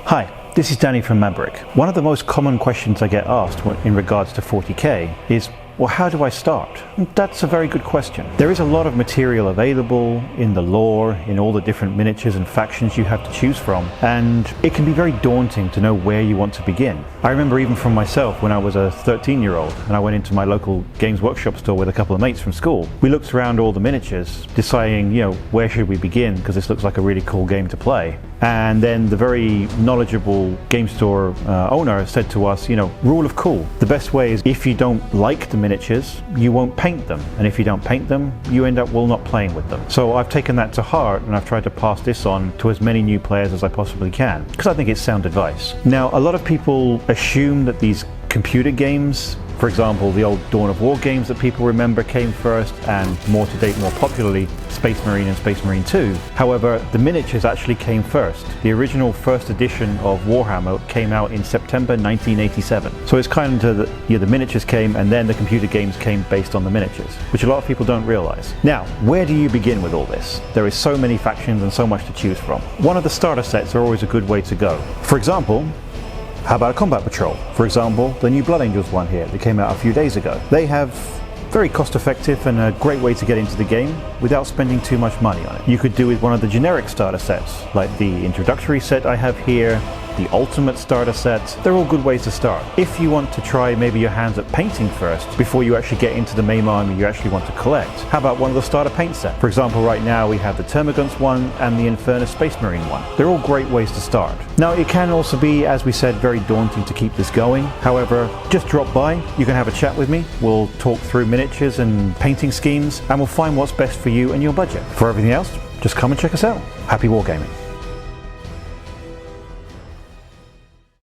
Hi, this is Danny from MABRIK. One of the most common questions I get asked in regards to 40k is, well, how do I start? And that's a very good question. There is a lot of material available in the lore, in all the different miniatures and factions you have to choose from, and it can be very daunting to know where you want to begin. I remember even from myself when I was a 13-year-old and I went into my local Games Workshop store with a couple of mates from school. We looked around all the miniatures, deciding, where should we begin, because this looks like a really cool game to play. And then the very knowledgeable game store owner said to us, rule of cool. The best way is if you don't like the miniatures, you won't paint them. And if you don't paint them, you end up not playing with them. So I've taken that to heart and I've tried to pass this on to as many new players as I possibly can, because I think it's sound advice. Now, a lot of people assume that these computer games, for example, the old Dawn of War games that people remember came first, and more to date, more popularly, Space Marine and Space Marine 2. However, the miniatures actually came first. The original first edition of Warhammer came out in September 1987. So it's kind of the miniatures came and then the computer games came based on the miniatures, which a lot of people don't realize. Now, where do you begin with all this? There is so many factions and so much to choose from. One of the starter sets are always a good way to go. For example, how about a combat patrol? For example, the new Blood Angels one here that came out a few days ago. They have very cost effective and a great way to get into the game without spending too much money on it. You could do with one of the generic starter sets, like the introductory set I have here, the ultimate starter set. They're all good ways to start. If you want to try maybe your hands at painting first, before you actually get into the main army you actually want to collect, how about one of the starter paint sets? For example, right now we have the Termagants one and the Infernus Space Marine one. They're all great ways to start. Now, it can also be, as we said, very daunting to keep this going. However, just drop by, you can have a chat with me, we'll talk through miniatures and painting schemes, and we'll find what's best for you and your budget. For everything else, just come and check us out. Happy wargaming.